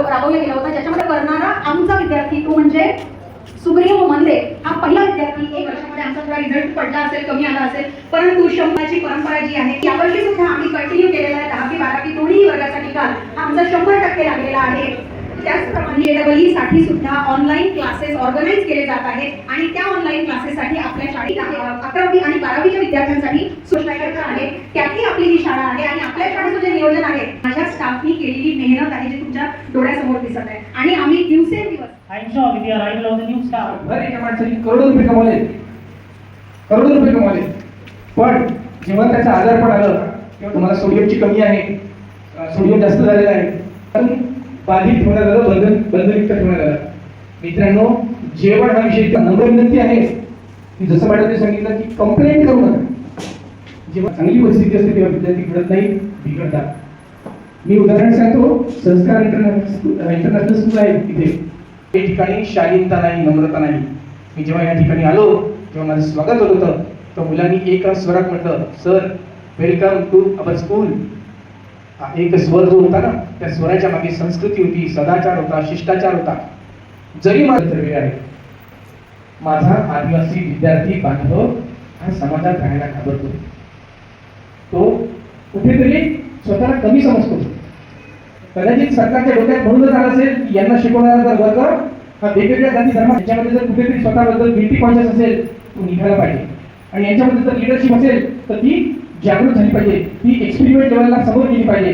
राबवला गेला होता, ज्याच्यामध्ये करणारा आमचा विद्यार्थी तो म्हणजे सुग्रीव मंदे हा पहिला विद्यार्थी. एक वर्षामध्ये आमचा थोडा रिझल्ट पडला असेल, कमी आला असेल, परंतु शंभराची परंपरा जी आहे यावर्षी सुद्धा आम्ही कंटिन्यू केलेला आहे. 10वी 12वी दोन्ही वर्गाचा निकाल हा आमचा 100% लागलेला आहे. त्याचप्रमाणे AEE साठी सुद्धा ऑनलाईन क्लासेस ऑर्गनाइज केले जात आहेत आणि त्या ऑनलाईन क्लासेससाठी आपल्या शाळेत 11वी आणि 12वीच्या विद्यार्थ्यांसाठी सूचना आहे. त्यातली आपली ही शाळा आहे आणि आपल्या शाळेचं जे नियोजन आहे माझ्या स्टाफनी केलेली मेहनत आहे जी तुमच्या डोळ्यासमोर दिसत आहे आणि आम्ही दिवसेंदिवस एका माणसाने करोडो रुपये कमवले, पण जेव्हा त्याचा आजारपण आलं तेव्हा तुम्हाला सोडियमची कमी आहे, सोडियम जास्त झालेलं आहे, पण बाधित ठेवण्यात आलं, बंधनयुक्त ठेवण्यात आलं. मित्रांनो, जेवण हा विषय नम्र विनंती आहे की जसं मॅडमने सांगितलं की कंप्लेंट करू नका. जेव्हा चांगली परिस्थिती असते तेव्हा विद्यार्थी घडत नाही, बिघडतात. मी उदाहरण सांगतो, संस्कार इंटरनॅशनल स्कूल आहे तिथे. या ठिकाणी शालीनता नाही, नम्रता नाही. मी जेव्हा या ठिकाणी आलो तेव्हा माझं स्वागत होत होतं. तर मुलांनी एका स्वरात म्हटलं, sir welcome to our school. एक स्वर जो होता ना, त्या स्वराच्या मागे संस्कृती होती, सदाचार होता, शिष्टाचार होता. जरी माझा वेळ आहे, माझा आदिवासी विद्यार्थी बांधव हा समाजात राहायला घाबरतो. तो कुठेतरी स्वतःला कमी समजतो. कदाचित सरकारच्या डोक्यात म्हणूनच आलं असेल की यांना शिकवणारा जर वर्ग हा वेगवेगळ्या जाती धर्म याच्यामध्ये जर कुठेतरी स्वतःबद्दल गिल्टी कॉन्शियस असेल तो निघायला पाहिजे आणि यांच्यामध्ये जर लिडरशिप असेल तर ती जागृत झाली पाहिजे, ती एक्सपेरिमेंट लेवलला समोर गेली पाहिजे.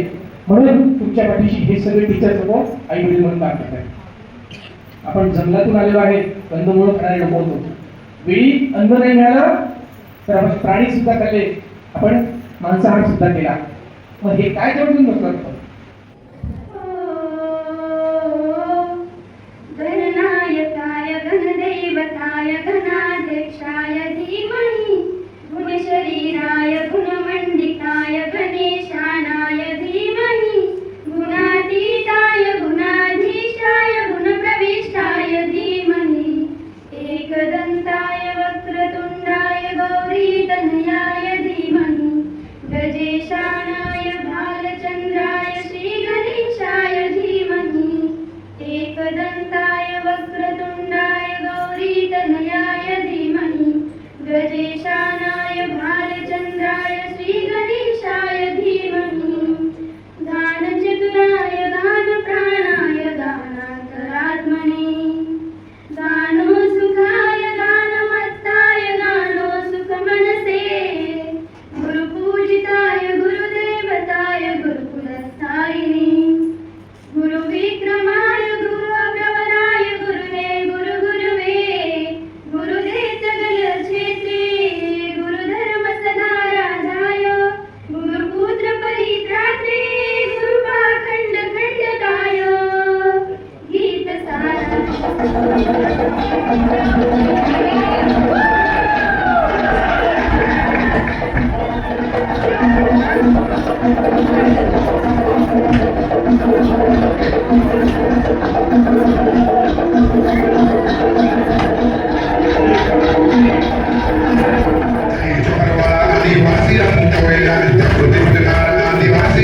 म्हणून तुमच्या पाठीशी हे सगळे टीचर्स लोक आई वडील म्हणून काम करतात. आपण जंगलातून आलेलो आहे, कंदमुळं खाणारे लोक होतो. वेळी अन्न नाही मिळालं तर आपण प्राणी सुद्धा खाल्ले, आपण मांसाहार सुद्धा केला. मग हे काय जवळून नसलं. गणनायकाय गणदैवताय गणाध्यक्षाय धीमहि गुणशरीराय गुणमण्डिताय गणेशानाय धीमहि गुणातीताय गुणाधीशाय गुणप्रविष्टाय धीमहि एकदन्ताय वक्रतुण्डाय गौरीतनयाय धीमहि गजेशानाय भालचन्द्राय श्रीगणेशाय धीमहि एकदन्ताय वक्रतुण्डाय गौरीतनयाय धीमहि गजेशानाय भालचन्द्राय श्रीगणेशाय धीमहि गानचतुराय गानप्राणाय गानान्तरात्मने गानोत्सुकाय गानमत्ताय गानोत्सुकमनसे गुरुपूजिताय गुरुदेवताय गुरुकुलस्थायिने गुरुविक्रमाय गुरुप्रवराय गुरुवे गुरुगुरुवे गुरुदे सकलक्षेत्रे गुरुधर्मसदाराधाय गुरुपुत्र परित्रात्रे गुरुपाखण्डखण्डकाय आदिवासी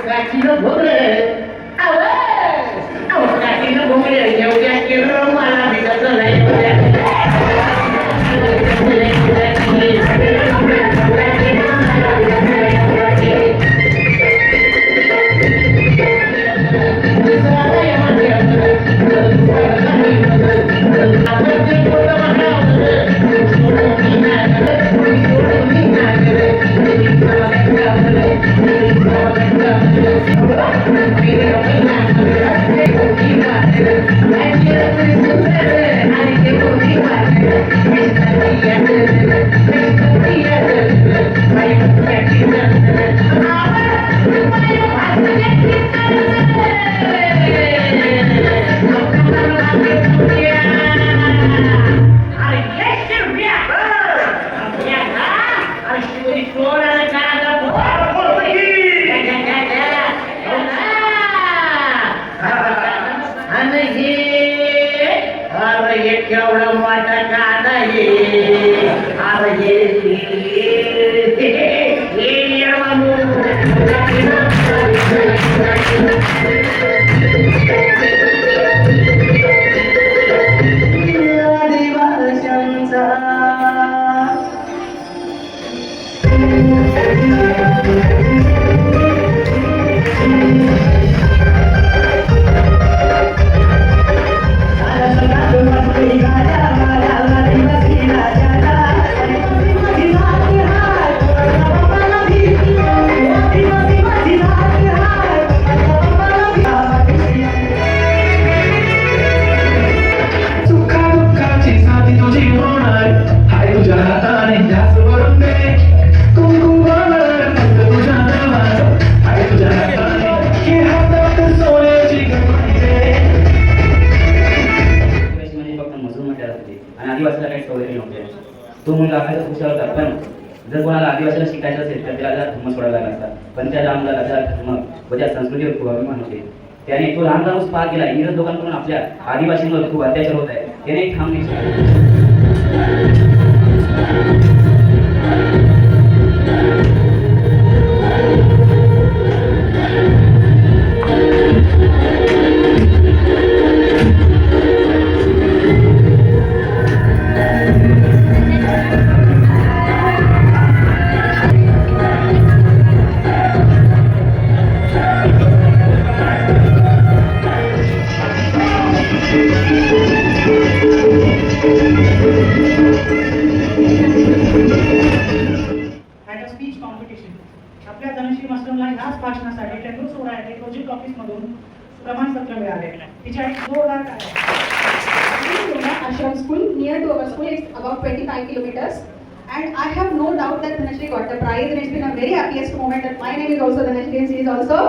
काठीनं भोगळे काठीनं भोगळे एवढ्या केलं मला दिसत केवढा मोठा कांदा आदिवासीला काही सवय नव्हते. तो मुलगा आपल्याला हुशार होता, पण जर कोणाला आदिवासीला शिकायचं असेल तर त्याला धर्म सोडायला लागला असता. पण त्या रामला धर्म व त्या संस्कृतीवर खूप अभिमान होते. त्याने तो लहान लहान पार केला. इंग्रज लोकांकडून आपल्या आदिवासींवर खूप अत्याचार होत आहे. त्याने ठाम स्पीच कॉम्पिटिशन आपल्या धनश्री मास्टरला ह्याच भाषणासाठी टेंडू सोहळा येथे प्रोजेक्ट ऑफिसमधून प्रमाणपत्र मिळाले. तिच्या एक जोरदार Ashram School, near to our school, it's about 25 kilometers. And I have no doubt that Dhanashri got the prize, and it's been a very happiest moment that my name is also Dhanashri and she is also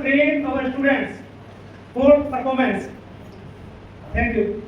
train our students for performance. Thank you.